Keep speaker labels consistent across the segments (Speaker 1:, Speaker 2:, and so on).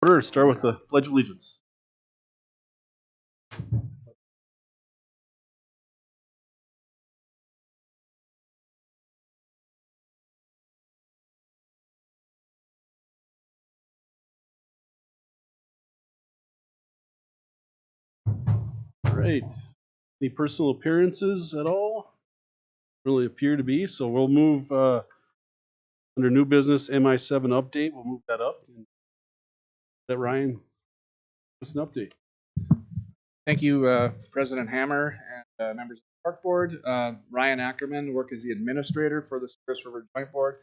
Speaker 1: Order, start with the Pledge of Allegiance. All right. Any personal appearances at all? Really appear to be. So we'll move under new business MI7 update. We'll move that up. That Ryan, just an update.
Speaker 2: Thank you, President Hammer and members of the Park Board. Ryan Ackerman, work as the administrator for the Service River Joint Board.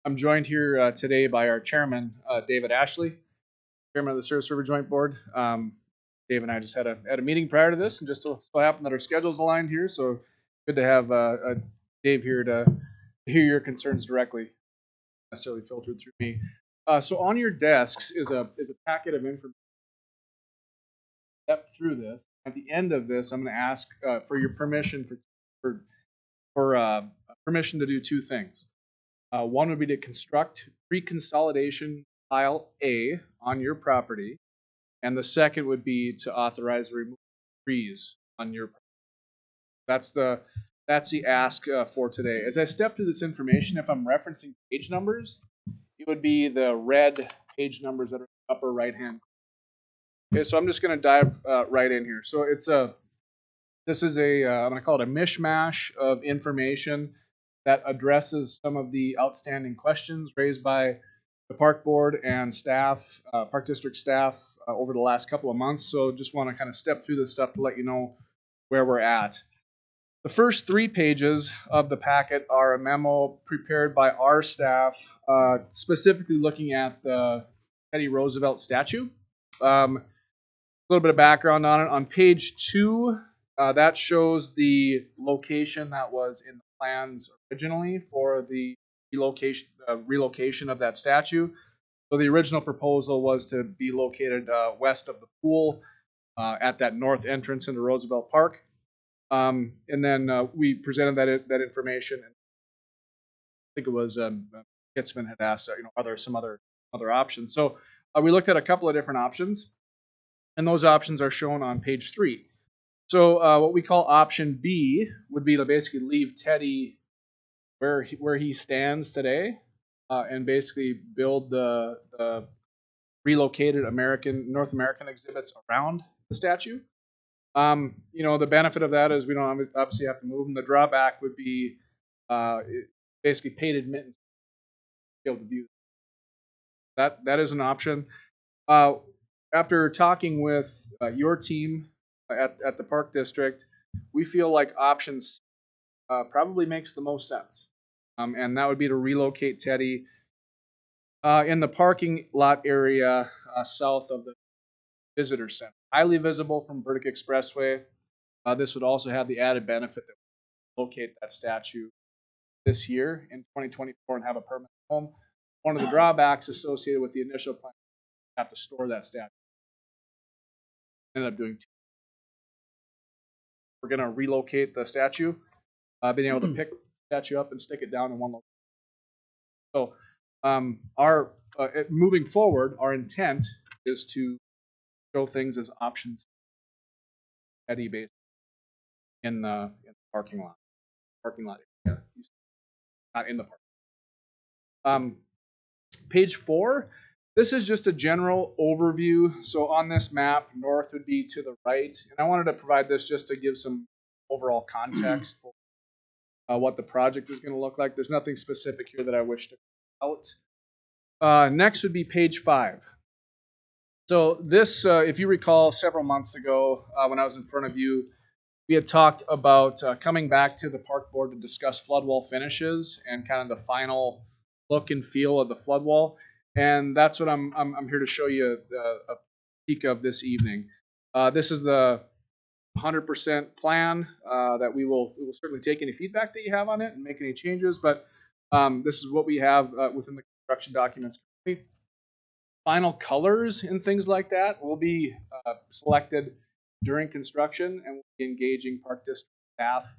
Speaker 2: I'm joined here today by our chairman, David Ashley, chairman of the Service River Joint Board. Dave and I just had a meeting prior to this, and just so happened that our schedules aligned here. So good to have Dave here to hear your concerns directly, necessarily filtered through me. So on your desks is a packet of information. Step through this. At the end of this, I'm going to ask for your permission for permission to do two things. One would be to construct pre-consolidation pile A on your property, and the second would be to authorize the removal of trees on your property. That's the ask for today. As I step through this information, if I'm referencing page numbers, it would be the red page numbers that are in the upper right hand. Okay, so I'm just going to dive right in here. So this is I'm going to call it a mishmash of information that addresses some of the outstanding questions raised by the Park Board and staff, Park District staff, over the last couple of months. So just want to kind of step through this stuff to let you know where we're at. The first 3 pages of the packet are a memo prepared by our staff, specifically looking at the Teddy Roosevelt statue. A little bit of background on it. On page 2, that shows the location that was in the plans originally for the relocation of that statue. So the original proposal was to be located west of the pool at that north entrance into Roosevelt Park. And then we presented that information. And I think it was Kitzman had asked, are there some other options? So we looked at a couple of different options, and those options are shown on page 3. So what we call option B would be to basically leave Teddy where he stands today, and basically build the relocated North American exhibits around the statue. The benefit of that is we don't obviously have to move them. The drawback would be basically paid admittance to be able to view. That is an option. After talking with your team at the Park District, we feel like options probably makes the most sense. And that would be to relocate Teddy in the parking lot area south of the visitor center. Highly visible from Burdick Expressway. This would also have the added benefit that we locate that statue this year in 2024 and have a permanent home. One of the drawbacks associated with the initial plan, have to store that statue. Ended up doing 2. We're going to relocate the statue, being able to pick the statue up and stick it down in one location. So moving forward, our intent is to show things as options Teddy based in the parking lot area, not in the park. Page 4. This is just a general overview. So on this map, north would be to the right, and I wanted to provide this just to give some overall context for what the project is going to look like. There's nothing specific here that I wish to out. Next would be page 5. So this, if you recall, several months ago when I was in front of you, we had talked about coming back to the Park Board to discuss flood wall finishes and kind of the final look and feel of the flood wall. And that's what I'm here to show you a peek of this evening. This is the 100% plan that we will certainly take any feedback that you have on it and make any changes. But this is what we have within the construction documents. Final colors and things like that will be selected during construction, and we'll be engaging Park District staff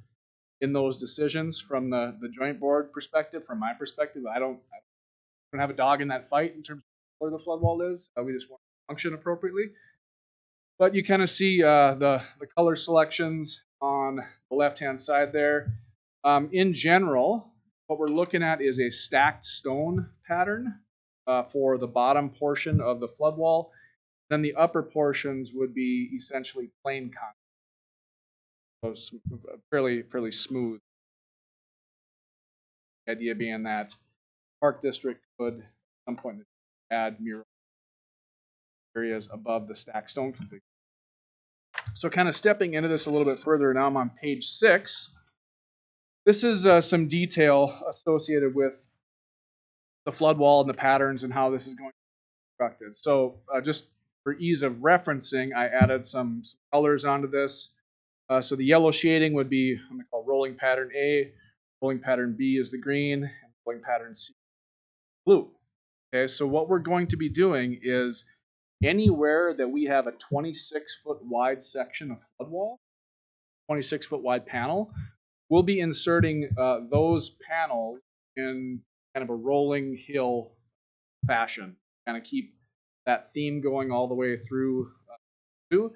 Speaker 2: in those decisions from the joint board perspective. From my perspective, I don't have a dog in that fight in terms of where the flood wall is. We just want function appropriately. But you kind of see the color selections on the left-hand side there. In general, what we're looking at is a stacked stone pattern for the bottom portion of the flood wall. Then the upper portions would be essentially plain concrete, so fairly smooth. The idea being that Park District could at some point add mural areas above the stacked stone configuration. So kind of stepping into this a little bit further, now I'm on page 6. This is some detail associated with the flood wall and the patterns and how this is going to be constructed. So just for ease of referencing, I added some colors onto this. So the yellow shading would be, I'm going to call rolling pattern A, rolling pattern B is the green, and rolling pattern C blue. Okay, so what we're going to be doing is anywhere that we have a 26-foot wide section of flood wall, 26-foot wide panel, we'll be inserting those panels in kind of a rolling hill fashion, kind of keep that theme going all the way through. In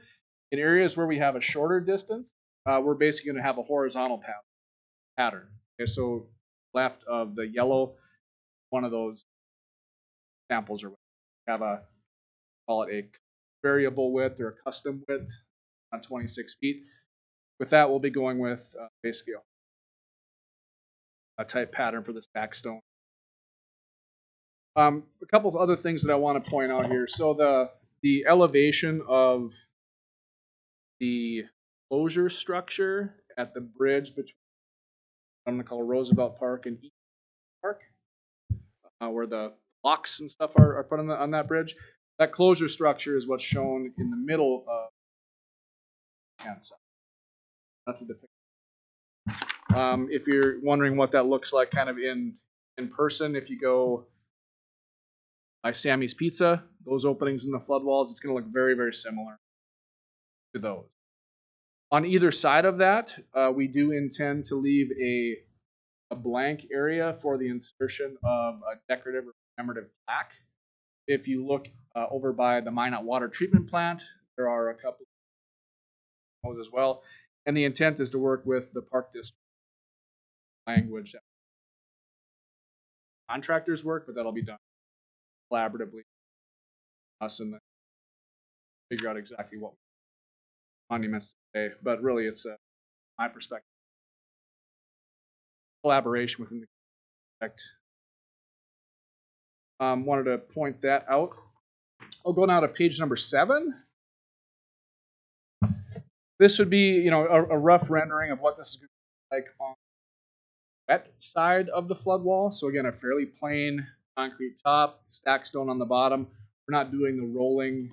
Speaker 2: areas where we have a shorter distance, we're basically going to have a horizontal pattern. Okay, so left of the yellow, one of those samples are have a, call it a variable width or a custom width on 26 feet. With that, we'll be going with basically a type pattern for the stack stone. A couple of other things that I want to point out here. So the elevation of the closure structure at the bridge between, I'm going to call Roosevelt Park and East Park, where the locks and stuff are put on that bridge. That closure structure is what's shown in the middle of the hand side. That's a depiction. If you're wondering what that looks like kind of in person, if you go by Sammy's Pizza, those openings in the flood walls, it's going to look very, very similar to those. On either side of that, we do intend to leave a blank area for the insertion of a decorative or commemorative plaque. If you look over by the Minot water treatment plant, there are a couple of those as well. And the intent is to work with the Park District language that contractors work, but that'll be done collaboratively. Us and figure out exactly what monuments to say. But really, it's my perspective, collaboration within the project. Wanted to point that out. I'll go now to page number 7. This would be, a rough rendering of what this is going to look like on the wet side of the flood wall. So again, a fairly plain concrete top, stack stone on the bottom. We're not doing the rolling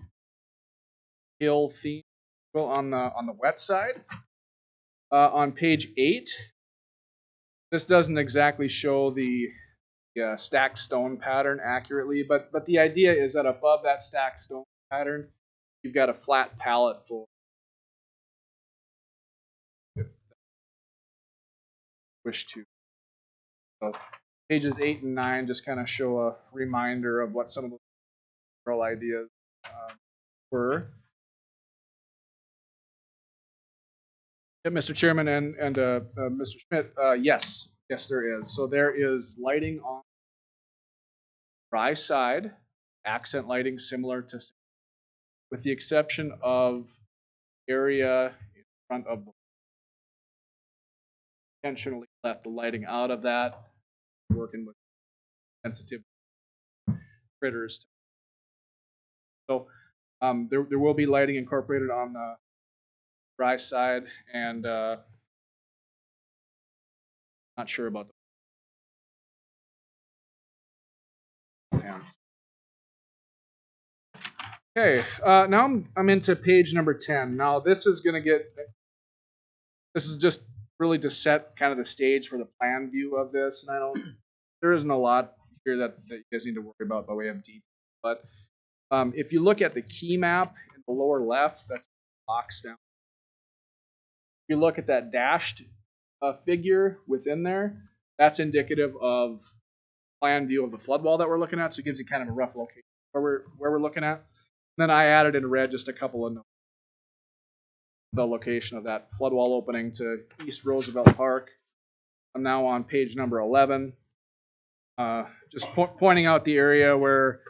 Speaker 2: hill theme on the wet side. On page 8, this doesn't exactly show the stacked stone pattern accurately, but the idea is that above that stacked stone pattern, you've got a flat pallet for wish to. So pages 8 and 9 just kind of show a reminder of what some of the general ideas were. Yeah, Mr. Chairman and Mr. Schmidt, yes, there is. So there is lighting on the dry side, accent lighting similar to, with the exception of area in front of the, intentionally left the lighting out of that, working with sensitive critters. So there will be lighting incorporated on the dry side, and not sure about the hands. Okay, now I'm into page number 10. Now this is just really to set kind of the stage for the plan view of this, and there isn't a lot here that you guys need to worry about by way of detail. But if you look at the key map in the lower left, that's box down. If you look at that dashed figure within there, that's indicative of plan view of the flood wall that we're looking at. So it gives you kind of a rough location where we're looking at. Then I added in red just a couple of notes. The location of that flood wall opening to East Roosevelt Park. I'm now on page number 11. Just pointing out the area where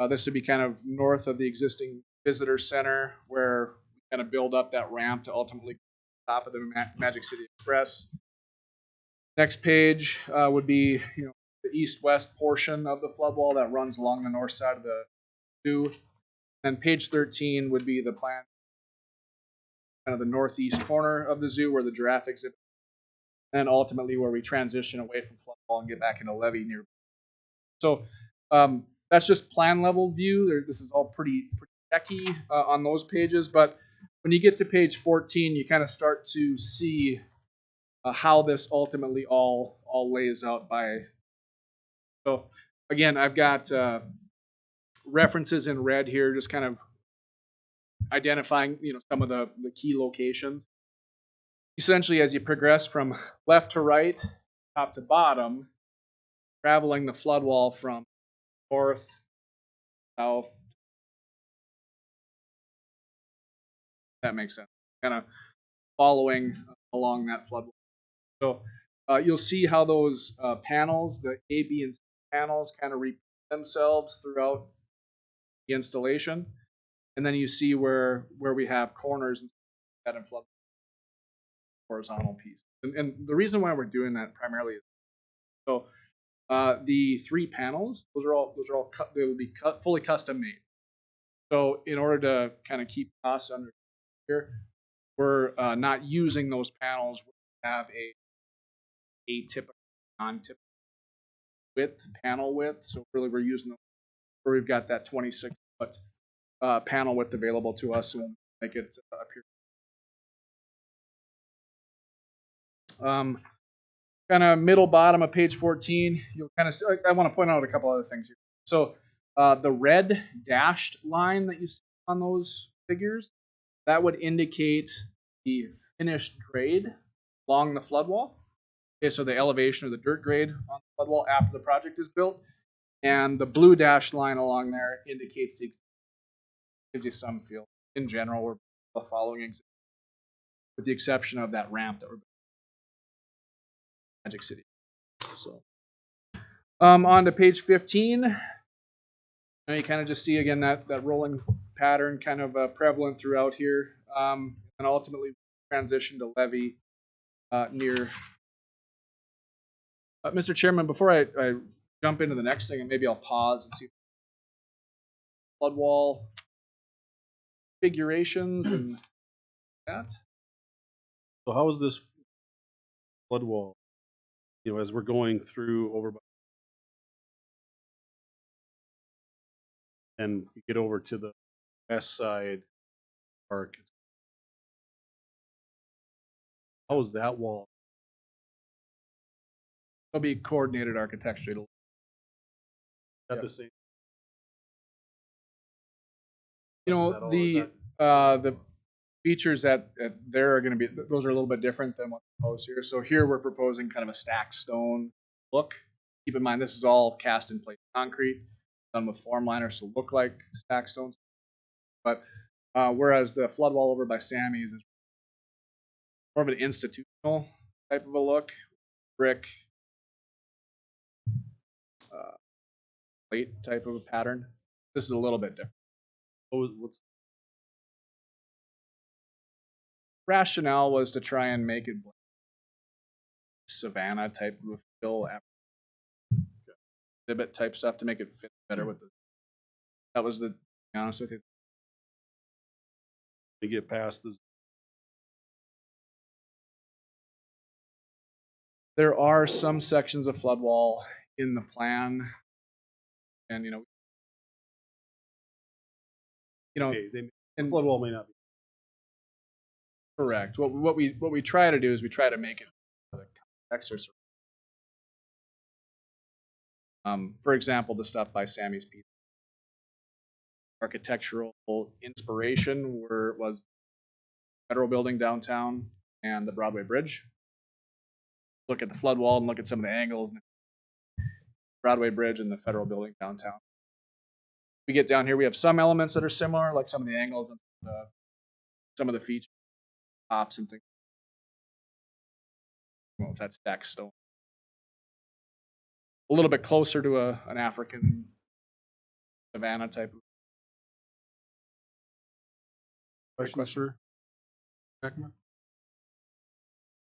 Speaker 2: this would be kind of north of the existing visitor center, where we kind of build up that ramp to ultimately top of the Magic City Express. Next page would be the east-west portion of the flood wall that runs along the north side of the zoo. And page 13 would be the plan, kind of the northeast corner of the zoo where the giraffe exhibit, and ultimately where we transition away from flood wall and get back into levee near. So that's just plan level view. This is all pretty techy on those pages, but when you get to page 14, you kind of start to see how this ultimately all lays out by. So again, I've got references in red here, just kind of identifying some of the key locations. Essentially, as you progress from left to right, top to bottom, traveling the flood wall from north, south. That makes sense. Kind of following along that flood wall. So you'll see how those panels, the A, B, and C panels, kind of repeat themselves throughout the installation. And then you see where we have corners and that in flood horizontal piece. And the reason why we're doing that primarily is so the 3 panels, those are all they will be fully custom made. So in order to kind of keep costs under here, we're not using those panels. We have a atypical, non-typical width, panel width. So really we're using where we've got that 26-foot panel width available to us, and we'll make it appear. Kind of middle bottom of page 14, you'll kind of see, I want to point out a couple other things here. So the red dashed line that you see on those figures, that would indicate the finished grade along the flood wall. Okay, so the elevation or the dirt grade on the flood wall after the project is built. And the blue dashed line along there indicates gives you some feel. In general, we're the following, with the exception of that ramp that we're building in Magic City. So on to page 15. Now you kind of just see again that rolling pattern kind of prevalent throughout here, and ultimately transition to levee near. Mr. Chairman, before I jump into the next thing, and maybe I'll pause and see flood wall configurations and that.
Speaker 1: So how is this flood wall? As we're going through over and you get over to the west side park. How is that wall?
Speaker 2: It'll be coordinated architecture.
Speaker 1: Is that the same?
Speaker 2: The features that there are going to be, those are a little bit different than what's proposed here. So here we're proposing kind of a stacked stone look. Keep in mind this is all cast in place concrete, done with form liners to look like stacked stones. But whereas the flood wall over by Sammy's is more of an institutional type of a look, brick, plate type of a pattern. This is a little bit different.
Speaker 1: What's
Speaker 2: rationale was to try and make it Savannah type of feel, exhibit type stuff to make it fit better with the. That was to be honest with you.
Speaker 1: to get past the
Speaker 2: There are some sections of flood wall in the plan, and
Speaker 1: the flood wall may not be
Speaker 2: correct. What we try to do is we try to make it exercise. For example, the stuff by Sammy's Pizza. Architectural inspiration was Federal Building downtown and the Broadway Bridge. Look at the flood wall and look at some of the angles. Broadway Bridge and the Federal Building downtown. we get down here, we have some elements that are similar, like some of the angles and some of the features, tops and things. I don't know if that's deck stone. A little bit closer to an African savanna type.
Speaker 1: Questions for Beckman?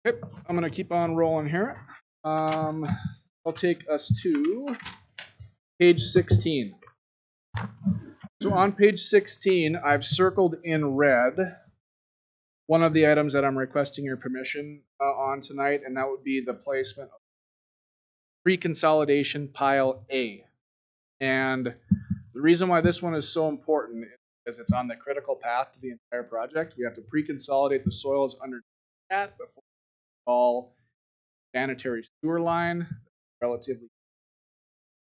Speaker 2: Okay, I'm gonna keep on rolling here. I'll take us to page 16. So on page 16, I've circled in red one of the items that I'm requesting your permission on tonight, and that would be the placement of pre-consolidation pile A. And the reason why this one is so important is it's on the critical path to the entire project. We have to pre-consolidate the soils underneath that before we install sanitary sewer line, relatively.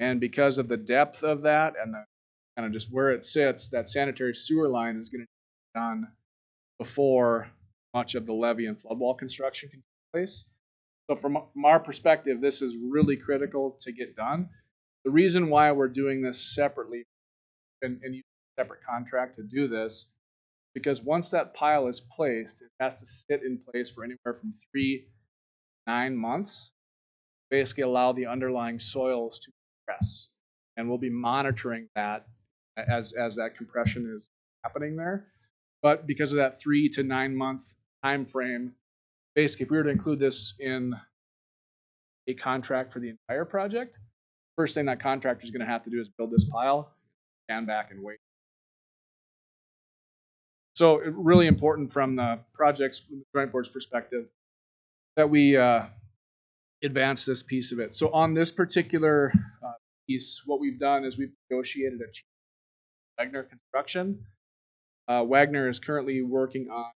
Speaker 2: And because of the depth of that and the kind of just where it sits, that sanitary sewer line is going to be done before much of the levee and flood wall construction can take place. So from our perspective, this is really critical to get done. The reason why we're doing this separately and using a separate contract to do this, because once that pile is placed, it has to sit in place for anywhere from 3 to 9 months, basically allow the underlying soils to compress. And we'll be monitoring that as that compression is happening there. But because of that 3 to 9 month time frame, basically if we were to include this in a contract for the entire project, first thing that contractor is going to have to do is build this pile, stand back and wait. So really important from the project's joint board's perspective that we advance this piece of it. So on this particular piece, what we've done is we've negotiated a Wagner construction. Wagner is currently working on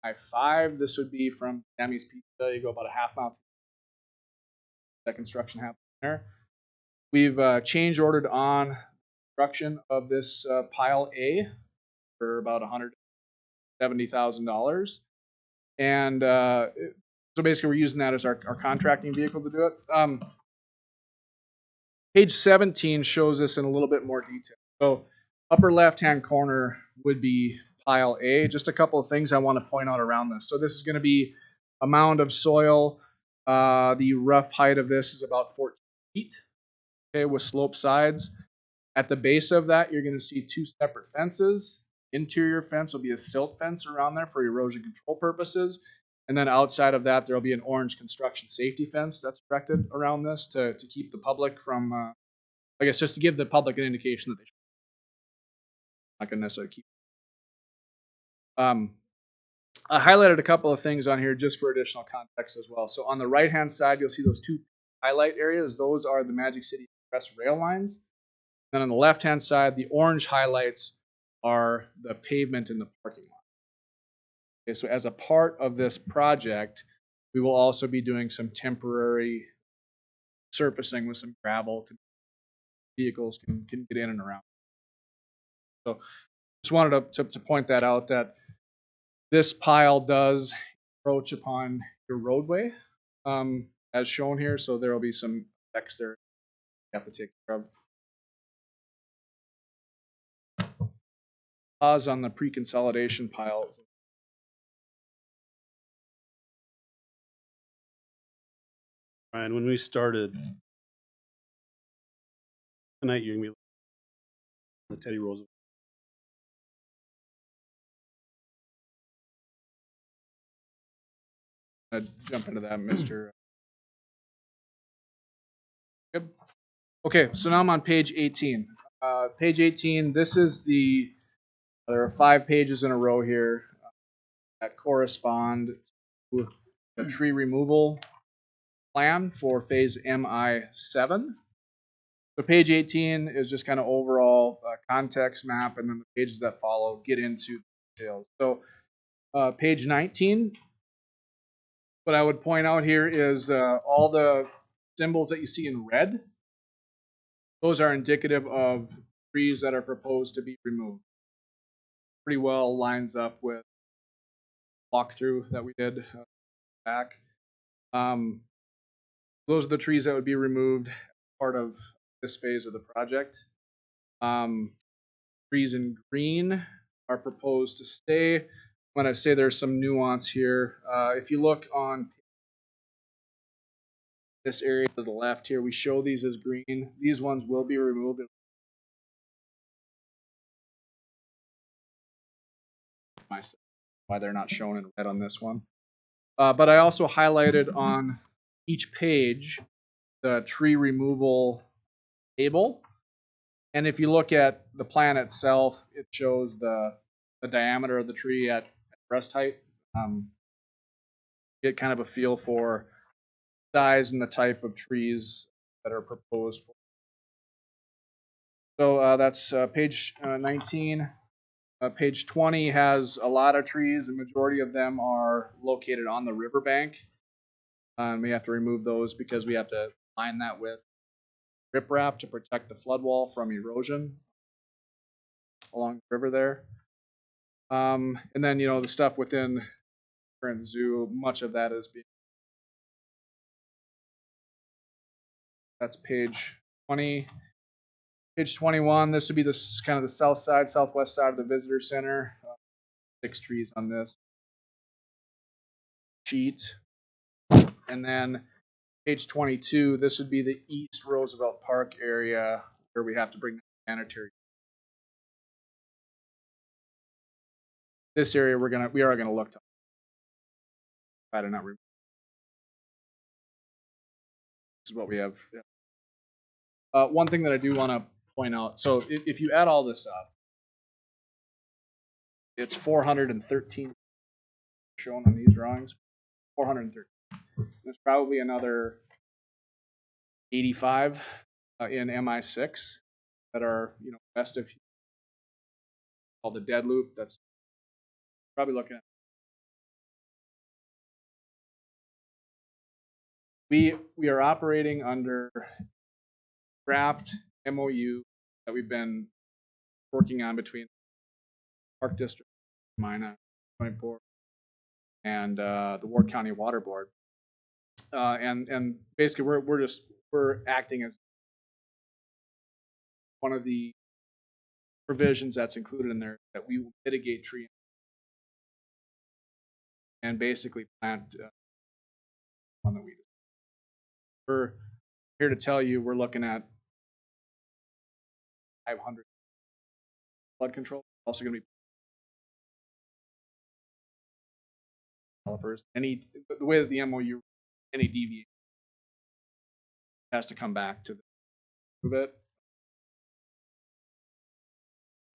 Speaker 2: I-5. This would be from Sammy's Pizza. You go about a half mile to that construction happening there. We've change ordered on construction of this pile A for about $170,000. And so basically we're using that as our contracting vehicle to do it. Page 17 shows this in a little bit more detail. So upper left-hand corner would be pile A. Just a couple of things I want to point out around this. So this is going to be a mound of soil. The rough height of this is about 14 feet, okay, with slope sides. At the base of that, you're going to see 2 separate fences. Interior fence will be a silt fence around there for erosion control purposes. And then outside of that, there'll be an orange construction safety fence that's erected around this to keep the public from, I guess, just to give the public an indication that they should not going to necessarily keep. I highlighted a couple of things on here just for additional context as well. So on the right-hand side, you'll see those 2 highlight areas. Those are the Magic City Express rail lines. Then on the left-hand side, the orange highlights are the pavement in the parking lot. Okay, so as a part of this project, we will also be doing some temporary surfacing with some gravel to vehicles can get in and around. So just wanted to point that out, that this pile does approach upon your roadway as shown here. So there will be some effects there you have to take care of. Pause on the pre-consolidation piles.
Speaker 1: Ryan, when we started tonight, you're gonna be the Teddy Roosevelt.
Speaker 2: Jump into that, Mr. Good. Okay, so now I'm on page 18. Page 18, this is there are 5 pages in a row here that correspond to the tree removal plan for phase MI7. So page 18 is just kind of overall context map, and then the pages that follow get into details. So page 19, what I would point out here is all the symbols that you see in red. Those are indicative of trees that are proposed to be removed. Pretty well lines up with walkthrough that we did back. Those are the trees that would be removed as part of this phase of the project. Trees in green are proposed to stay. When I say there's some nuance here, if you look on this area to the left here, we show these as green. These ones will be removed. Why they're not shown in red on this one. But I also highlighted on each page the tree removal table. And if you look at the plan itself, it shows the diameter of the tree at breast height. Get kind of a feel for size and the type of trees that are proposed. So that's page 19. Page 20 has a lot of trees. The majority of them are located on the riverbank. We have to remove those because we have to line that with riprap to protect the flood wall from erosion along the river there. And then, the stuff within the current zoo, much of that is being. That's page 20. Page 21, this would be this kind of the south side, southwest side of the visitor center. 6 trees on this sheet. And then page 22, this would be the East Roosevelt Park area where we have to bring the sanitary. This area we are gonna look to try to not remove. This is what we have. One thing that I do want to point out, so if you add all this up, it's 413 shown on these drawings. 413. There's probably another 85 in MI6 that are, west of called the dead loop. That's probably looking at. We are operating under draft MOU that we've been working on between Park District, Minot, and the Ward County Water Board. And basically we're acting as one of the provisions that's included in there that we will mitigate tree and basically plant one that we're here to tell you we're looking at 500 flood control. Also going to be developers. The way that the MOU, any deviation has to come back to prove it.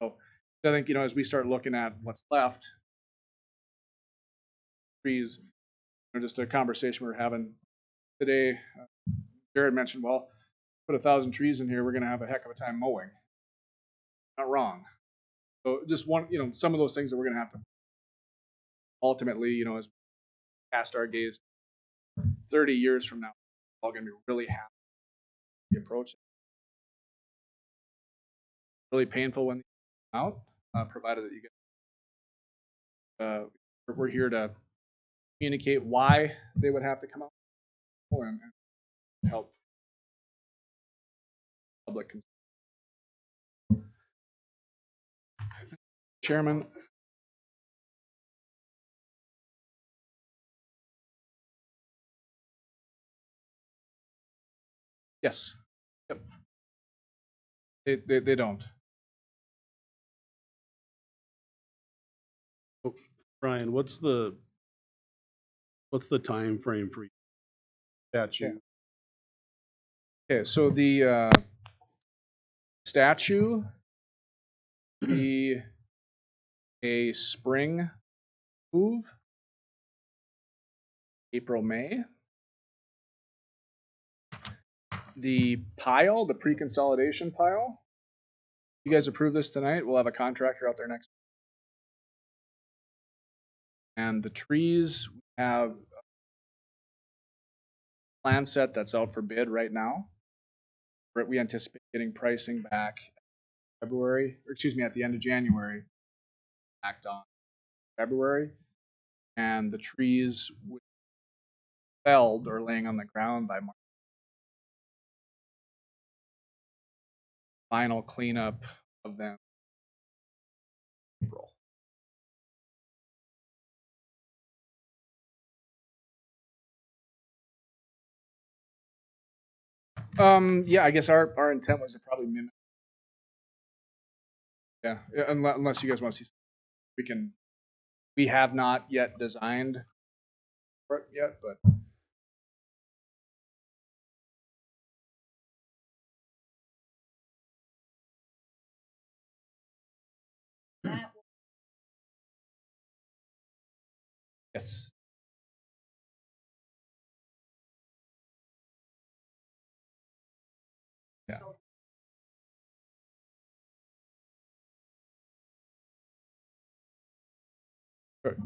Speaker 2: So I think, as we start looking at what's left, trees, just a conversation we were having today. Jared mentioned, well, put 1,000 trees in here, we're going to have a heck of a time mowing. Not wrong. So just one, some of those things that we're going to have to ultimately, as past our gaze, 30 years from now, we're all going to be really happy with the approach. Really painful when they come out, provided that you get. We're here to communicate why they would have to come out and help public. Chairman. Yes. Yep. They don't.
Speaker 1: Brian, what's the time frame for statute?
Speaker 2: Okay, so the statue be a spring move, April, May. The pile, the pre-consolidation pile, you guys approve this tonight, we'll have a contractor out there next week. And the trees, we have a plan set that's out for bid right now. We anticipate getting pricing back at the end of January, act on February. And the trees felled or laying on the ground by March. final cleanup of them. April. Yeah, I guess our intent was to probably mimic. Yeah, unless you guys want to see, we have not yet designed for it yet, but yes. Yeah.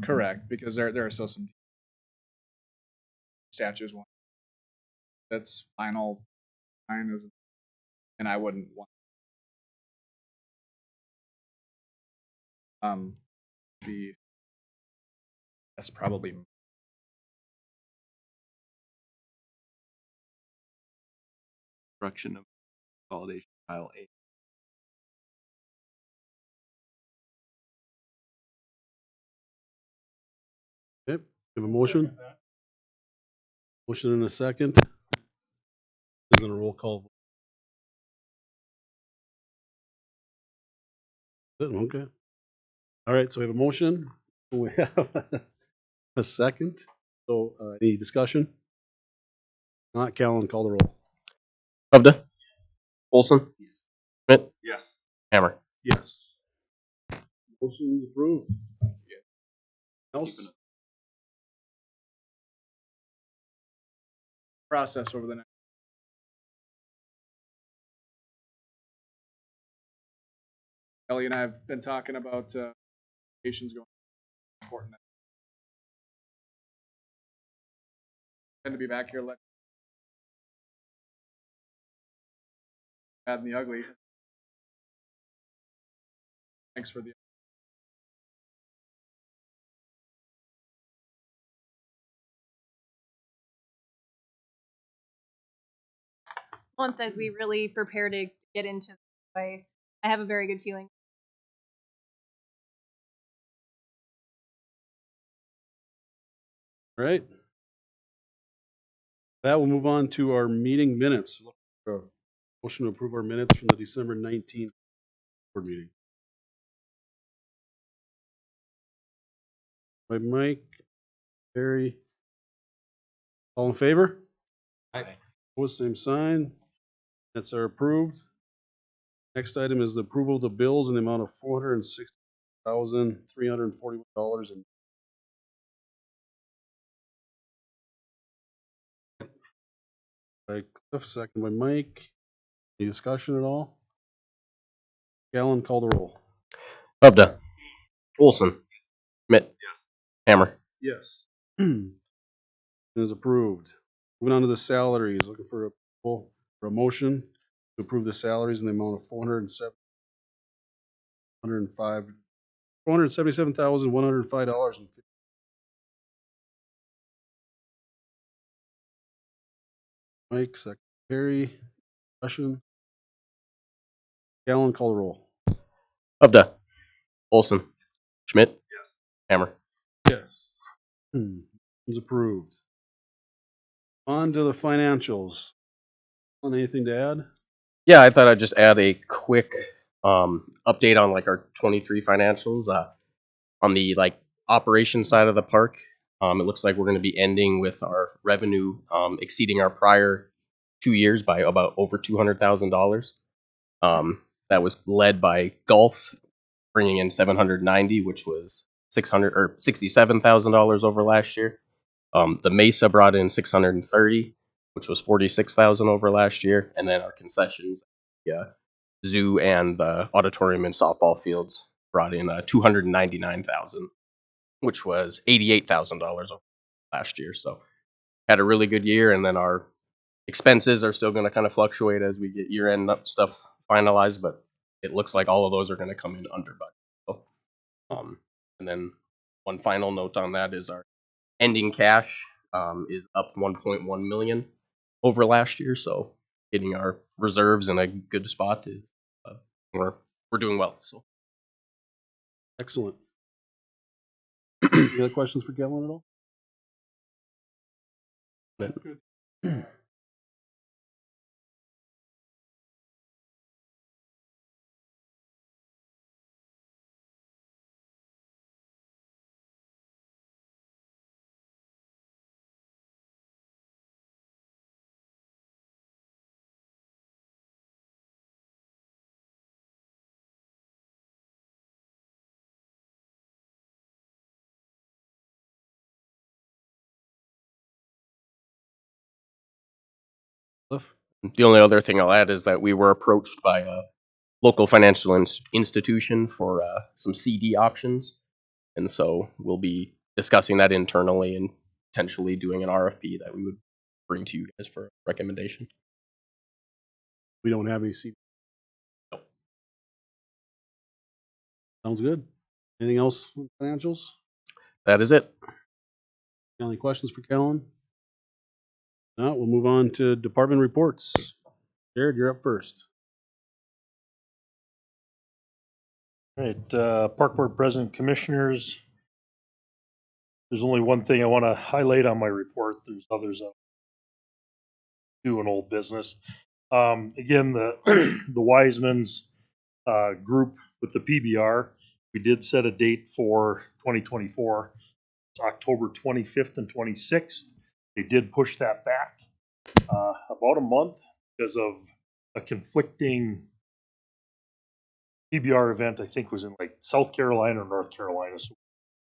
Speaker 2: Correct, because there are still some statues one that's final fine is, and I wouldn't want the that's probably
Speaker 3: Construction of consolidation file 8.
Speaker 1: Okay, we have a motion? Motion in a second. Isn't a roll call. Okay. All right, so we have a motion. We have a second. So, any discussion? Not Callan, call the roll.
Speaker 4: Hovda, Olson, Schmidt,
Speaker 3: Yes.
Speaker 4: Hammer.
Speaker 1: Yes. Motion is approved. Else?
Speaker 2: process over the next. Ellie and I have been talking about patients going important. Tend to be back here. Bad and the ugly. Thanks for the.
Speaker 5: Month as we really prepare to get into this. I have a very good feeling.
Speaker 1: All right. That will move on to our meeting minutes. Motion to approve our minutes from the December 19th board meeting. By Mike, Barry. All in favor?
Speaker 3: Aye.
Speaker 1: Opposed, same sign. Minutes are approved. Next item is the approval of the bills in the amount of $460,341. By Cliff, second by Mike. Any discussion at all? Callan, call the roll.
Speaker 4: Hovda, Olson, Schmidt,
Speaker 3: Yes.
Speaker 4: Hammer.
Speaker 1: Yes. It is approved. Moving on to the salaries, looking for a motion to approve the salaries in the amount of $477,105. Mike, second, Perry, discussion. Callan, call the roll.
Speaker 4: Hovda, Olson, Schmidt,
Speaker 3: Yes.
Speaker 4: Hammer.
Speaker 1: Yes. It's approved. On to the financials. Anything to add?
Speaker 4: Yeah, I thought I'd just add a quick update on like our 23 financials. On the like operation side of the park, it looks like we're going to be ending with our revenue exceeding our prior 2 years by about over $200,000. That was led by golf, bringing in 790, which was $67,000 over last year. The Mesa brought in 630, which was 46,000 over last year, and then our concessions, zoo and the auditorium and softball fields brought in 299,000, which was $88,000 over last year. So had a really good year, and then our expenses are still going to kind of fluctuate as we get year-end stuff finalized, but it looks like all of those are going to come in under budget. So, and then one final note on that is our ending cash is up 1.1 million over last year, so getting our reserves in a good spot is we're doing well. So
Speaker 1: Excellent. Any other questions for Kellen at all?
Speaker 4: Yeah.
Speaker 1: Cliff?
Speaker 4: the only other thing I'll add is that we were approached by a local financial institution for some CD options, and so we'll be discussing that internally and potentially doing an RFP that we would bring to you guys for recommendation.
Speaker 1: We don't have any seat.
Speaker 4: No.
Speaker 1: Sounds good. Anything else with financials?
Speaker 4: That is it.
Speaker 1: Any questions for Kellen? No, we'll move on to department reports. Jared, you're up first.
Speaker 6: All right, Park Board President Commissioners. There's only one thing I want to highlight on my report. There's others that do an old business. Again, the the Wiseman's group with the PBR, we did set a date for 2024. It's October 25th and 26th. They did push that back about a month because of a conflicting PBR event. I think was in like South Carolina or North Carolina, so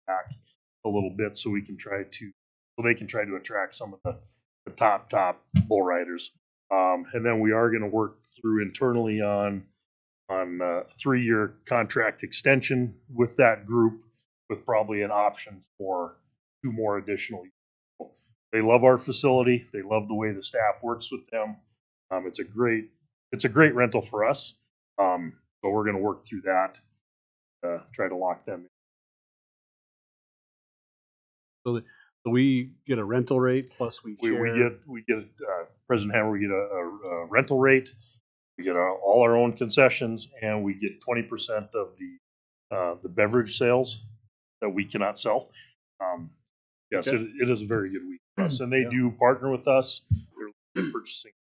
Speaker 6: back a little bit so they can try to attract some of the top bull riders. And then we are going to work through internally on a 3-year contract extension with that group, with probably an option for 2 more additional years. They love our facility. They love the way the staff works with them. It's a great rental for us. So we're going to work through that, try to lock them in.
Speaker 1: So we get a rental rate plus we share.
Speaker 6: We get President Hammer. We get a rental rate. We get all our own concessions, and we get 20% of the beverage sales that we cannot sell. Yes,
Speaker 1: Okay.
Speaker 6: it is a very good week for us, and they do partner with us. They're purchasing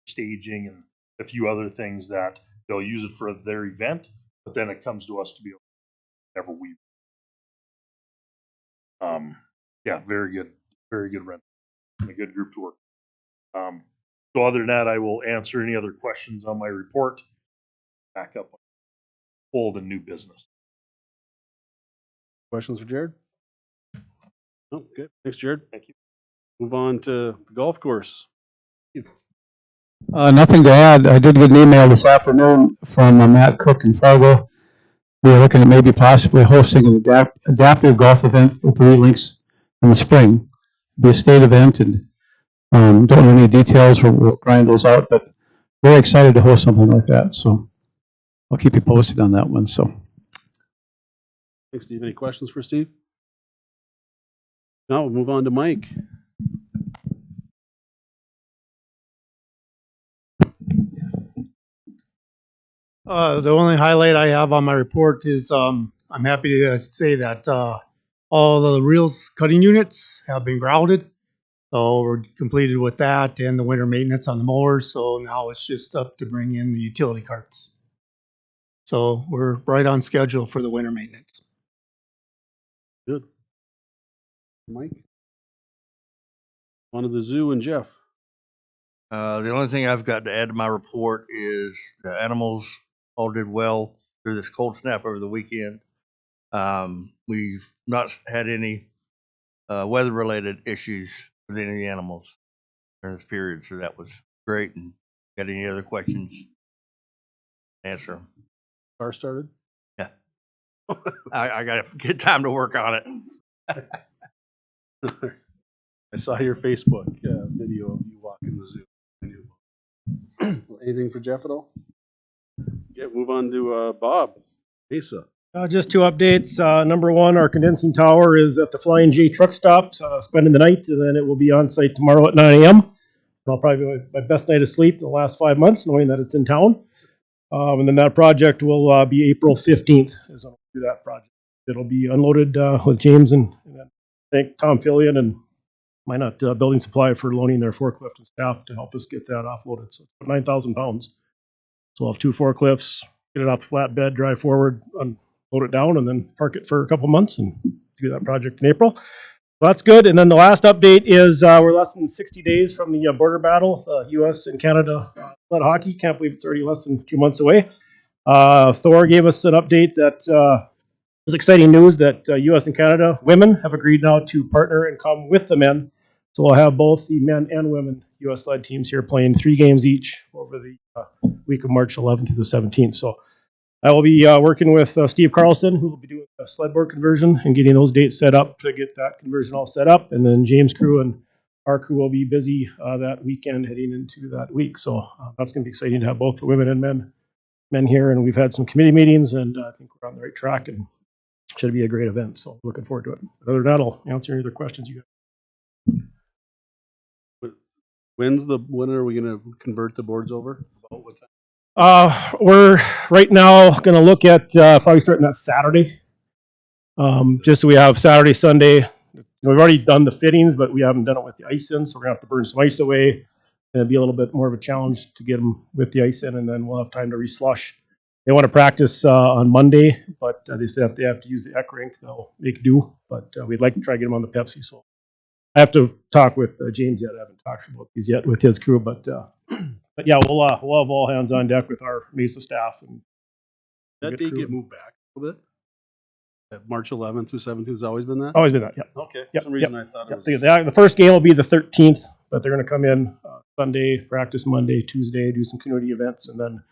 Speaker 6: staging and a few other things that they'll use it for their event, but then it comes to us to be able to whenever we. Yeah, very good rent, and a good group to work. So other than that, I will answer any other questions on my report. Back up on old and new business.
Speaker 1: Questions for Jared? Oh, good. Thanks, Jared.
Speaker 6: Thank you.
Speaker 1: Move on to the golf course.
Speaker 7: Nothing to add. I did get an email this afternoon from Matt Cook in Fargo. We are looking at maybe possibly hosting an adaptive golf event with 3 links in the spring. It'll be a state event, and don't know any details. We'll grind those out, but very excited to host something like that. So I'll keep you posted on that one. So
Speaker 1: Thanks, Steve. Any questions for Steve? No, we'll move on to Mike.
Speaker 8: The only highlight I have on my report is I'm happy to say that all the reels cutting units have been grouted. So we're completed with that and the winter maintenance on the mowers. So now it's just up to bring in the utility carts. So we're right on schedule for the winter maintenance.
Speaker 1: Good. Mike? On to the zoo and Jeff.
Speaker 9: The only thing I've got to add to my report is the animals all did well through this cold snap over the weekend. We've not had any weather-related issues with any of the animals during this period, so that was great. And got any other questions? Answer them.
Speaker 1: Car started?
Speaker 9: Yeah. I got a good time to work on it.
Speaker 1: I saw your Facebook video of you walking the zoo. I knew. Anything for Jeff at all? Yeah, move on to Bob. Mesa.
Speaker 10: Just 2 updates. Number 1, our condensing tower is at the Flying J truck stop, spending the night, and then it will be on site tomorrow at 9 a.m. I'll probably be my best night of sleep in the last 5 months, knowing that it's in town. And then that project will be April 15th is when we'll do that project. It'll be unloaded with James and then thank Tom Fillion and Minot Building Supply for loaning their forklift and staff to help us get that offloaded. So it's 9,000 pounds. So we'll have 2 forklifts, get it off the flatbed, drive forward, unload it down, and then park it for a couple months and do that project in April. So that's good. And then the last update is we're less than 60 days from the border battle, U.S. and Canada sled hockey. Can't believe it's already less than 2 months away. Thor gave us an update that was exciting news that U.S. and Canada women have agreed now to partner and come with the men. So we'll have both the men and women U.S. sled teams here playing 3 games each over the week of March 11th through the 17th. So I will be working with Steve Carlson, who will be doing a sled board conversion and getting those dates set up to get that conversion all set up. And then James' crew and our crew will be busy that weekend heading into that week. So that's going to be exciting to have both the women and men here. And we've had some committee meetings, and I think we're on the right track and should be a great event. So looking forward to it. But other than that, I'll answer any other questions you got.
Speaker 1: When are we gonna convert the boards over? About what time?
Speaker 10: We're right now going to look at probably starting that Saturday. Just so we have Saturday, Sunday. We've already done the fittings, but we haven't done it with the ice in, so we're going to have to burn some ice away. And it'll be a little bit more of a challenge to get them with the ice in, and then we'll have time to reslush. They want to practice on Monday, but they said if they have to use the Eck rink, they'll make do. But we'd like to try to get them on the Pepsi. So I have to talk with James yet. I haven't talked about these yet with his crew, but yeah, we'll have all hands on deck with our Mesa staff. And
Speaker 1: that date get moved back a little bit? March 11th through 17th has always been that?
Speaker 10: Always been that, yeah.
Speaker 1: Okay. For
Speaker 10: Yep,
Speaker 1: some reason
Speaker 10: yep,
Speaker 1: I thought
Speaker 10: yep.
Speaker 1: it was.
Speaker 10: The first game will be the 13th, but they're going to come in Sunday, practice Monday, Tuesday, do some community events, and then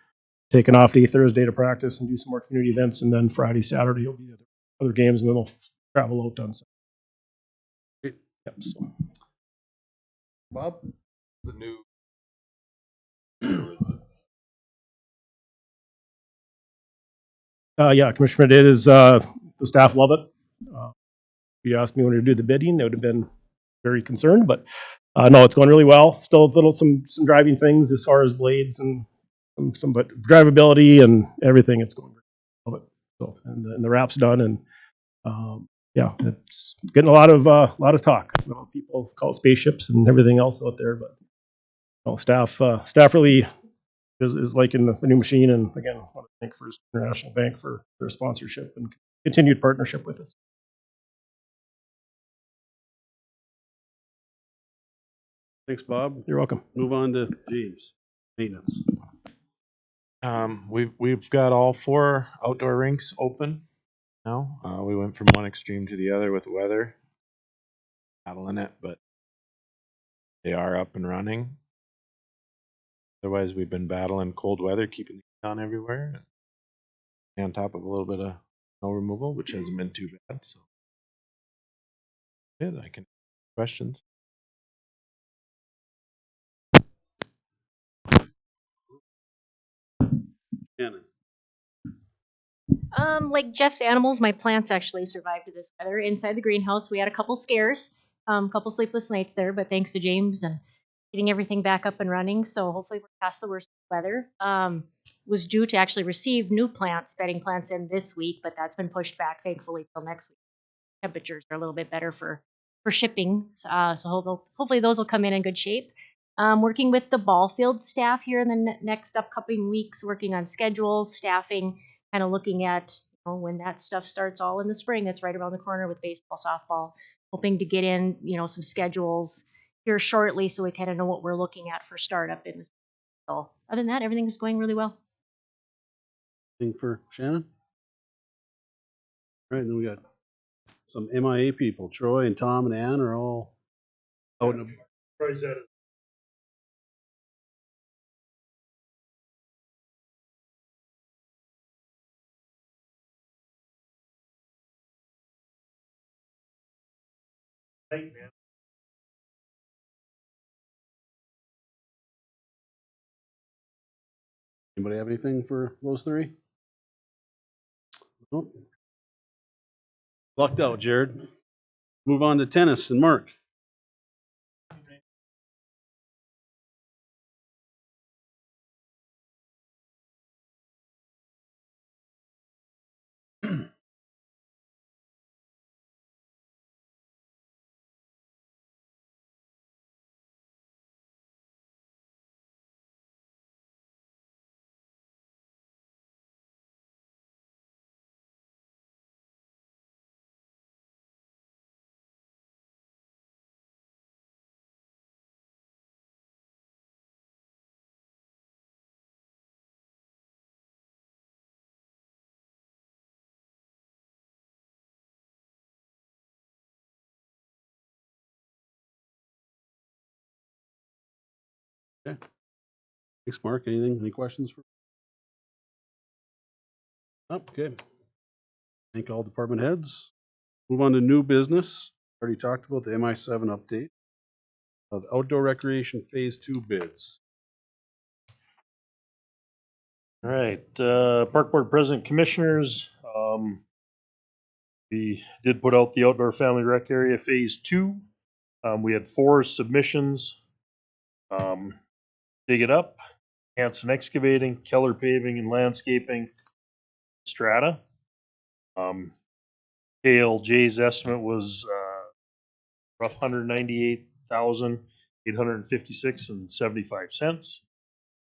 Speaker 10: take an off day Thursday to practice and do some more community events, and then Friday, Saturday will be the other games, and then they'll travel out on Sunday. Yep, so.
Speaker 1: Bob?
Speaker 3: The new.
Speaker 10: Yeah, Commissioner did is the staff love it. If you asked me when to do the bidding, they would have been very concerned, but no, it's going really well. Still some driving things as far as blades and some but drivability and everything. It's going love it. So and the wrap's done, and yeah, it's getting a lot of talk. A lot of people call it spaceships and everything else out there, but no, staff really is liking the new machine. And again, I want to thank First International Bank for their sponsorship and continued partnership with us.
Speaker 1: Thanks, Bob.
Speaker 10: You're welcome.
Speaker 1: Move on to James. Maintenance.
Speaker 11: We've got all 4 outdoor rinks open now. We went from one extreme to the other with weather, battling it, but they are up and running. Otherwise, we've been battling cold weather, keeping the heat on everywhere, and on top of a little bit of snow removal, which hasn't been too bad. So, yeah, I can questions.
Speaker 1: Shannon.
Speaker 12: Like Jeff's animals, my plants actually survived this weather. Inside the greenhouse, we had a couple scares, couple sleepless nights there, but thanks to James and getting everything back up and running, so hopefully we're past the worst of the weather. Was due to actually receive new plants, bedding plants in this week, but that's been pushed back, thankfully, till next week. Temperatures are a little bit better for shipping, so hopefully those will come in good shape. Working with the ball field staff here in the next upcoming weeks, working on schedules, staffing, kind of looking at when that stuff starts all in the spring. That's right around the corner with baseball, softball. Hoping to get in some schedules here shortly, so we kind of know what we're looking at for startup in this. So other than that, everything is going really well.
Speaker 1: Thing for Shannon. All right, then we got some MIA people. Troy and Tom and Ann are all out.
Speaker 6: Troy's at it. Hey, man.
Speaker 1: Anybody have anything for those 3? Nope. Lucked out, Jared. Move on to tennis and Mark. Thanks, Mark. Anything? Any questions for? Okay. Thank all department heads. Move on to new business. Already talked about the MI7 update of outdoor recreation phase 2 bids.
Speaker 6: All right, Park Board President Commissioners, we did put out the outdoor family rec area phase 2. We had 4 submissions. Dig It Up, Hanson Excavating, Keller Paving and Landscaping, Strata. KLJ's estimate was rough $198,856.75.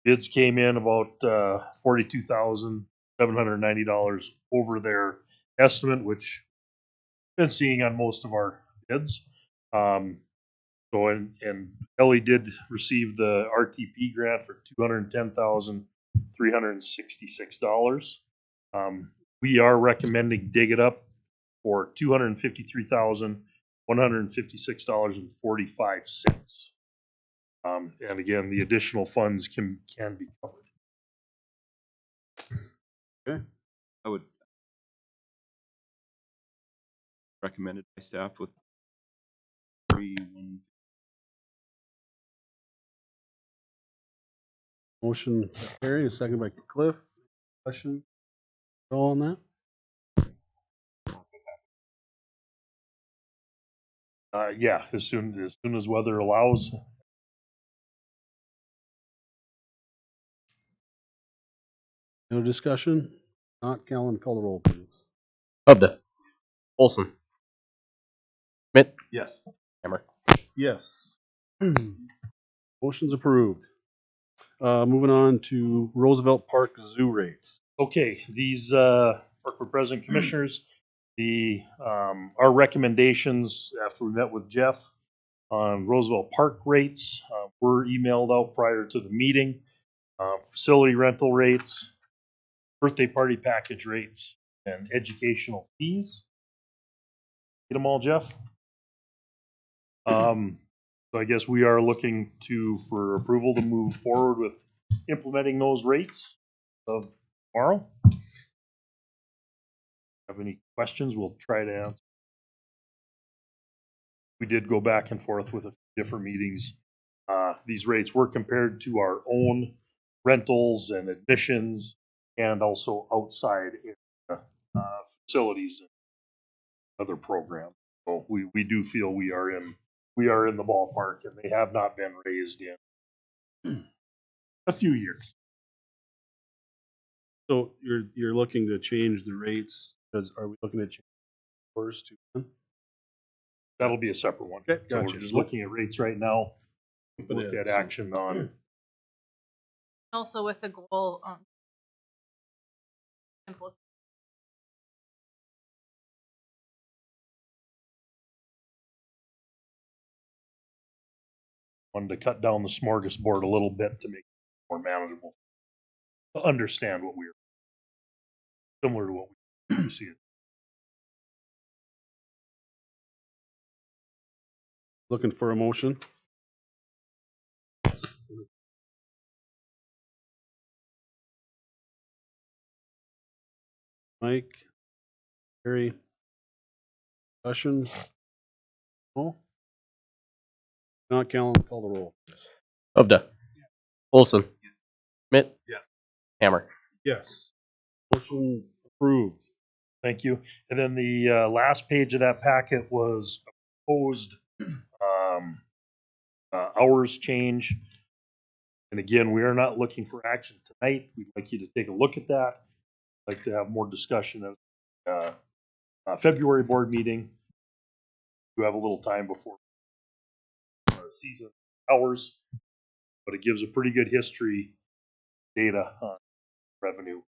Speaker 6: Bids came in about $42,790 over their estimate, which I've been seeing on most of our bids. And Ellie did receive the RTP grant for $210,366. We are recommending Dig It Up for $253,156.45. And again, the additional funds can be covered.
Speaker 1: Okay.
Speaker 3: I would recommend it by staff with 3-1.
Speaker 1: Motion by Carrie, a second by Cliff. Question at all on that?
Speaker 6: Yeah, as soon as weather allows.
Speaker 1: No discussion? Not, Callan, call the roll, please.
Speaker 4: Hubda. Olson. Schmidt.
Speaker 3: Yes.
Speaker 4: Hammer.
Speaker 1: Yes. Motion's approved. Moving on to Roosevelt Park Zoo rates.
Speaker 6: Okay, these Park Board President Commissioners, our recommendations after we met with Jeff on Roosevelt Park rates were emailed out prior to the meeting. Facility rental rates, birthday party package rates, and educational fees. Get them all, Jeff? So I guess we are looking for approval to move forward with implementing those rates of tomorrow. Have any questions? We'll try to answer. We did go back and forth with a few different meetings. These rates were compared to our own rentals and admissions, and also outside facilities and other programs. So we do feel we are in the ballpark, and they have not been raised in a few years.
Speaker 1: So you're looking to change the rates, because are we looking at change first to?
Speaker 6: That'll be a separate one.
Speaker 1: Okay,
Speaker 6: So
Speaker 1: gotcha.
Speaker 6: we're just looking at rates right now.
Speaker 1: But
Speaker 6: Look at action on.
Speaker 5: Also with the goal, simple.
Speaker 6: Wanted to cut down the smorgasbord a little bit to make it more manageable. To understand what we're similar to what we see it.
Speaker 1: Looking for a motion? Mike, Harry, discussion? Oh, not Callan, call the roll.
Speaker 4: Hubda. Olson. Schmidt.
Speaker 3: Yes.
Speaker 4: Hammer.
Speaker 1: Yes. Motion approved.
Speaker 6: Thank you. And then the last page of that packet was a proposed hours change. And again, we are not looking for action tonight. We'd like you to take a look at that. I'd like to have more discussion of February board meeting. You have a little time before season hours, but it gives a pretty good history data on revenue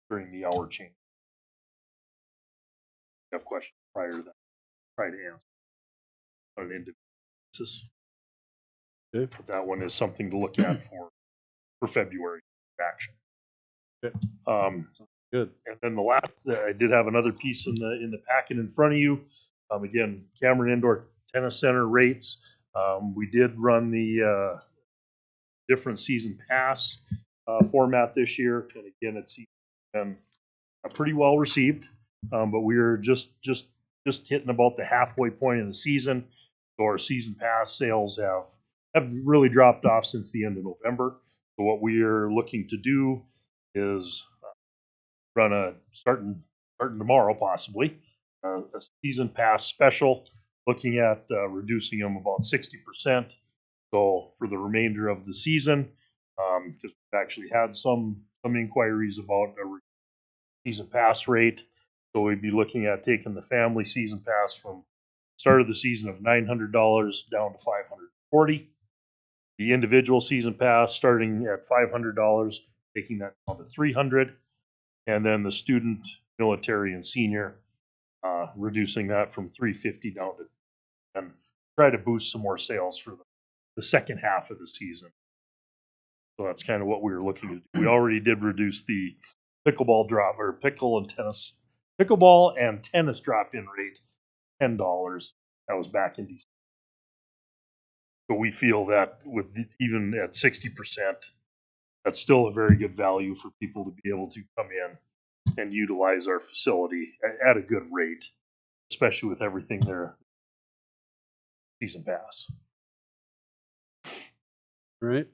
Speaker 6: during the hour change. If you have questions prior to that, try to answer on an individual basis.
Speaker 1: Okay.
Speaker 6: But that one is something to look at for February action.
Speaker 1: Okay.
Speaker 6: Good. And then the last, I did have another piece in the packet in front of you. Again, Cameron Indoor Tennis Center rates. We did run the different season pass format this year. And again, it's been pretty well received, but we are just hitting about the halfway point of the season. So our season pass sales have really dropped off since the end of November. So what we are looking to do is run a starting tomorrow possibly a season pass special, looking at reducing them about 60%. So for the remainder of the season, because we've actually had some inquiries about a season pass rate. So we'd be looking at taking the family season pass from start of the season of $900 down to $540. The individual season pass starting at $500, taking that down to $300, and then the student, military, and senior, reducing that from $350 down to, and try to boost some more sales for the second half of the season. So that's kind of what we were looking to do. We already did reduce the pickleball and tennis drop-in rate $10. That was back in December. So we feel that with even at 60%, that's still a very good value for people to be able to come in and utilize our facility at a good rate, especially with everything there. Season pass.
Speaker 1: All right.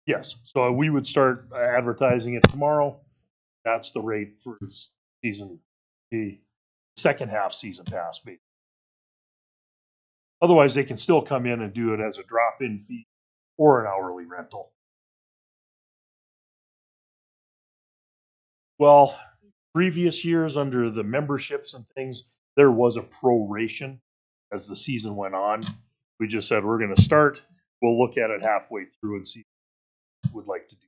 Speaker 6: Yes. So we would start advertising it tomorrow. That's the rate for the second half season pass. Otherwise, they can still come in and do it as a drop-in fee or an hourly rental. Well, previous years under the memberships and things, there was a proration as the season went on. We just said we're going to start. We'll look at it halfway through and see what we'd like to do.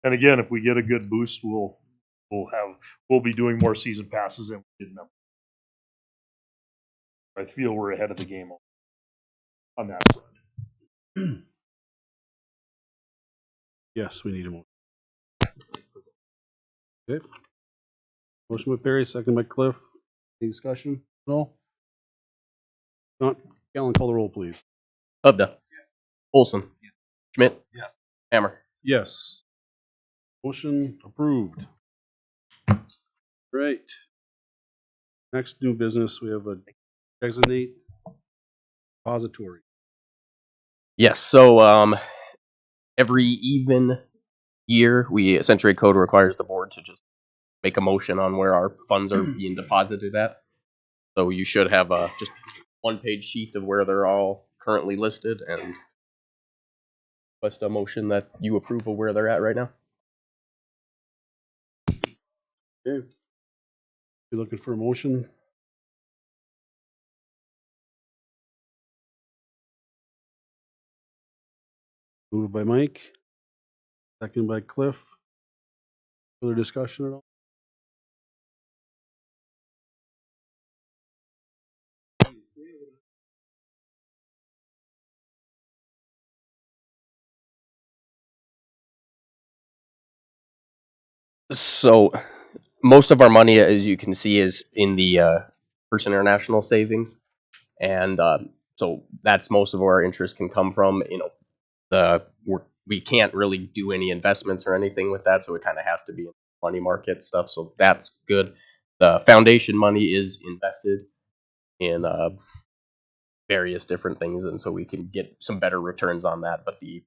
Speaker 6: And again, if we get a good boost, we'll be doing more season passes than we did. I feel we're ahead of the game on that front.
Speaker 1: Yes, we need a motion. Okay. Motion by Perry, second by Cliff. Any discussion? No? Not. Callan, call the roll, please.
Speaker 4: Hubda. Olson. Schmidt.
Speaker 11: Yes.
Speaker 4: Hammer.
Speaker 1: Yes. Motion approved. Right. Next new business, we have a designate repository.
Speaker 4: Yes. So every even year, Century Code requires the board to just make a motion on where our funds are being deposited at. So you should have just one-page sheet of where they're all currently listed, and request a motion that you approve of where they're at right now.
Speaker 1: Okay. You looking for a motion? Moved by Mike. Second by Cliff. Further discussion at all?
Speaker 4: So most of our money, as you can see, is in the First International savings, and so that's most of where our interest can come from. We can't really do any investments or anything with that, so it kind of has to be money market stuff. So that's good. The foundation money is invested in various different things, and so we can get some better returns on that. But the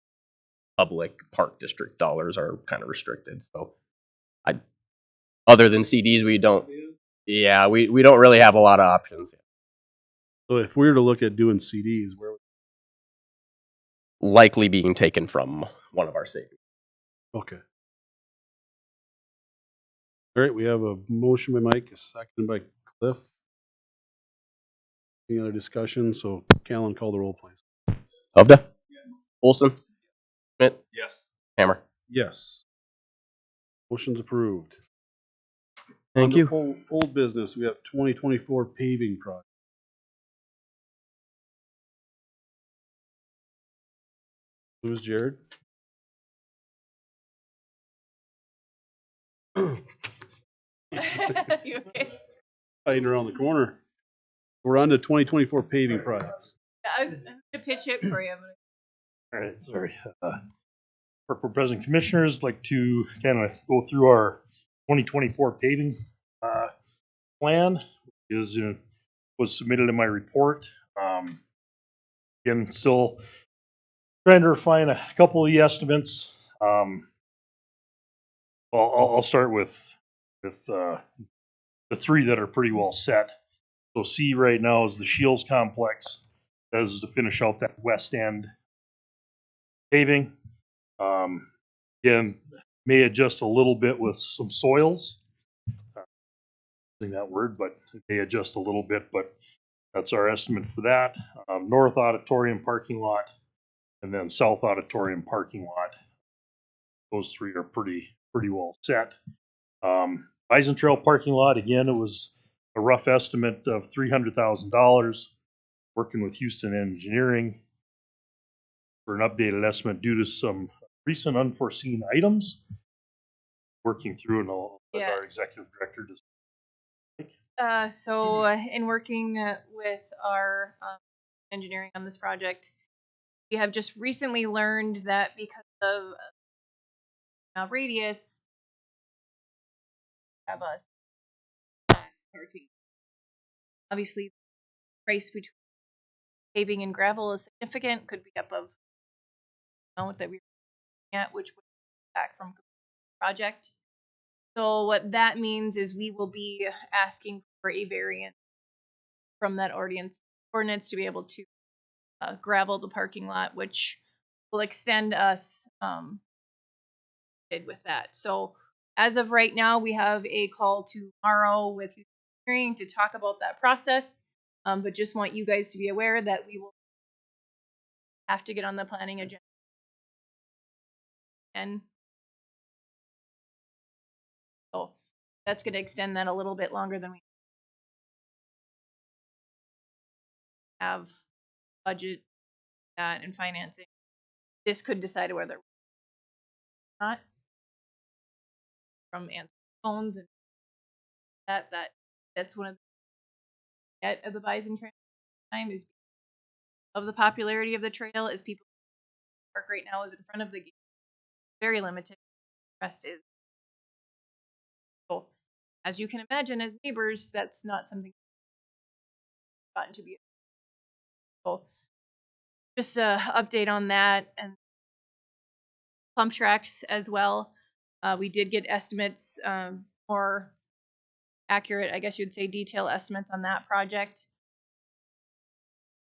Speaker 4: public park district dollars are kind of restricted. So other than CDs, we don't. Yeah, we don't really have a lot of options.
Speaker 1: So if we were to look at doing CDs, where would...
Speaker 4: Likely being taken from one of our savings.
Speaker 1: Okay. All right, we have a motion by Mike, a second by Cliff. Any other discussion? So Callan, call the roll, please.
Speaker 4: Hubda? Yes. Olson? Schmidt?
Speaker 11: Yes.
Speaker 4: Hammer?
Speaker 1: Yes. Motion's approved.
Speaker 4: Thank
Speaker 1: On to
Speaker 4: you.
Speaker 1: Old business, we have 2024 paving project. Who's Jared?
Speaker 5: You okay?
Speaker 1: Hiding around the corner. We're on to 2024 paving projects.
Speaker 5: Yeah, I was gonna pitch hit for you, but
Speaker 6: All right, sorry. For President Commissioners, like to kind of go through our 2024 paving plan, which was submitted in my report. Again, still trying to refine a couple of the estimates. I'll start with the three that are pretty well set. So C right now is the Shields Complex. That is to finish out that west end paving. Again, may adjust a little bit with some soils. Using that word, but it may adjust a little bit, but that's our estimate for that. North Auditorium parking lot and then South Auditorium parking lot. Those three are pretty well set. Bison Trail parking lot, again, it was a rough estimate of $300,000. Working with Houston Engineering for an updated estimate due to some recent unforeseen items. Working through, and I'll let our executive director just.
Speaker 5: So in working with our engineering on this project, we have just recently learned that because of radius, have us parking. Obviously, price between paving and gravel is significant. Could be up of amount that we're looking at, which would be back from project. So what that means is we will be asking for a variance from that ordinance to be able to gravel the parking lot, which will extend us with that. So as of right now, we have a call tomorrow with hearing to talk about that process. But just want you guys to be aware that we will have to get on the planning agenda. And so that's going to extend that a little bit longer than we have budget that and financing. This could decide whether not from answering phones and that's one of the Bison Trail time is of the popularity of the trail is people park right now is in front of the gate. Very limited. The rest is so as you can imagine as neighbors, that's not something gotten to be so just a update on that and pump tracks as well. We did get estimates, more accurate, I guess you'd say detail estimates on that project.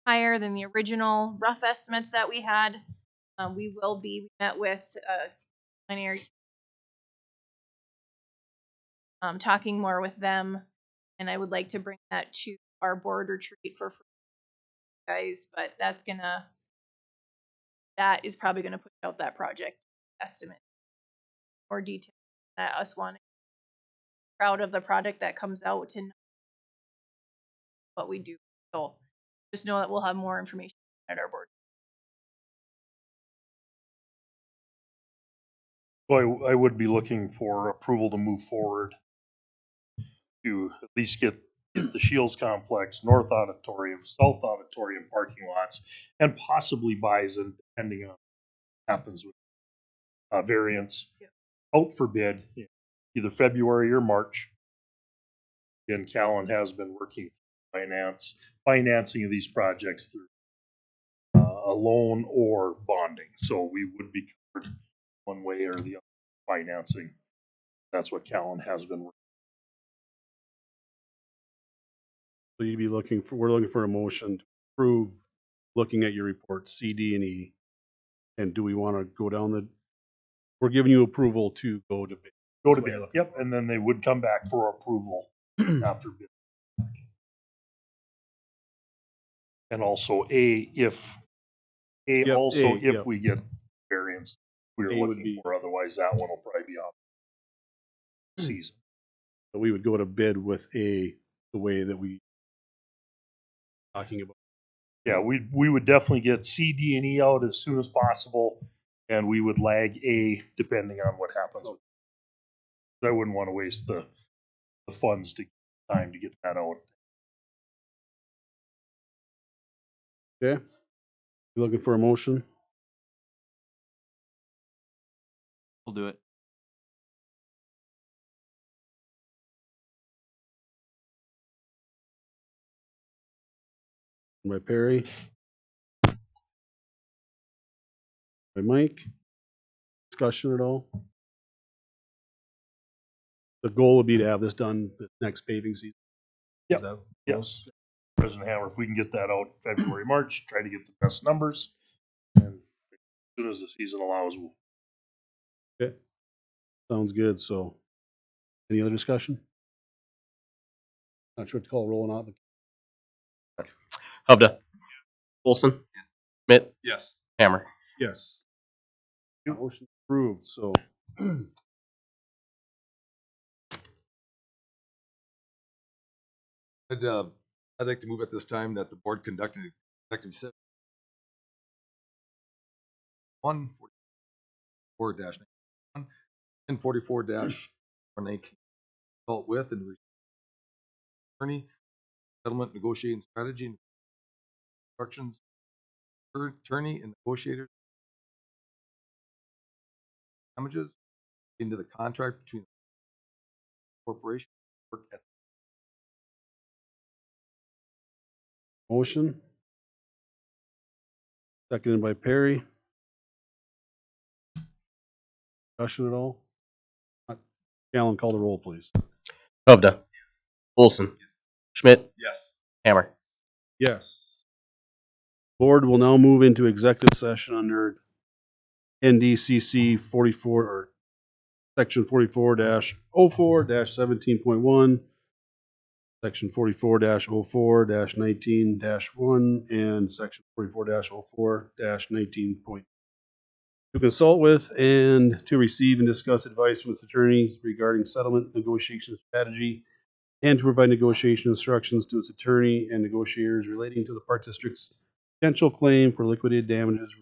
Speaker 5: Higher than the original rough estimates that we had. We met with plenary, talking more with them, and I would like to bring that to our board retreat for guys, but that is probably gonna push out that project estimate more detail that us wanting proud of the product that comes out and what we do. So just know that we'll have more information at our board.
Speaker 6: So I would be looking for approval to move forward to at least get the Shields Complex, North Auditorium, South Auditorium parking lots, and possibly Bison, depending on what happens with variants, out for bid either February or March. Again, Callan has been working financing of these projects through a loan or bonding. So we would be covered one way or the other financing. That's what Callan has been working.
Speaker 1: So we're looking for a motion to approve looking at your report, C, D, and E. And do we want to go down we're giving you approval to go to bid.
Speaker 6: Go to bid, yep, and then they would come back for approval after bid. And also if we get variance we're looking for, otherwise that one will probably be off season.
Speaker 1: So we would go to bid with the way that we talking about.
Speaker 6: Yeah, we would definitely get C, D, and E out as soon as possible, and we would lag A depending on what happens. I wouldn't want to waste the funds to time to get that out.
Speaker 1: Okay. You looking for a motion?
Speaker 3: We'll do it.
Speaker 1: By Perry. By Mike. Discussion at all? The goal would be to have this done the next paving season.
Speaker 6: Yep.
Speaker 1: Is that-
Speaker 6: Yes. President Hammer, if we can get that out February, March, try to get the best numbers. And as soon as the season allows, we'll.
Speaker 1: Okay. Sounds good. So, any other discussion? Not sure what to call it, rolling out, but
Speaker 4: Hovda. Olson. Schmidt.
Speaker 3: Yes.
Speaker 4: Hammer.
Speaker 1: yes. Motion approved, so.
Speaker 13: I'd like to move at this time that the board conduct an executive session. 144-91 and 44-119. Consult with and attorney, settlement negotiating strategy, and instructions, attorney and negotiators, damages into the contract between the corporation work at
Speaker 1: Motion. Seconded by Perry. Discussion at all? Alan, call the roll, please.
Speaker 4: Hovda. Olson. Schmidt.
Speaker 13: Yes.
Speaker 4: Hammer.
Speaker 1: Yes. Board will now move into executive session under NDCC 44 or section 44-04-17.1, section 44-04-19-1, and section 44-04-19. To consult with and to receive and discuss advice from its attorney regarding settlement negotiation strategy and to provide negotiation instructions to its attorney and negotiators relating to the Park District's potential claim for liquidated damages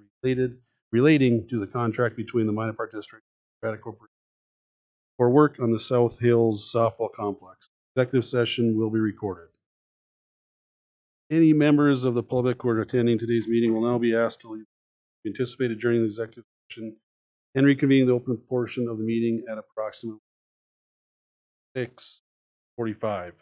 Speaker 1: relating to the contract between the Minot Park District and Strata Corporation for work on the South Hills softball complex. Executive session will be recorded. Any members of the public who are attending today's meeting will now be asked to leave. We anticipate adjourning the executive session and reconvening the open portion of the meeting at approximately 6:45.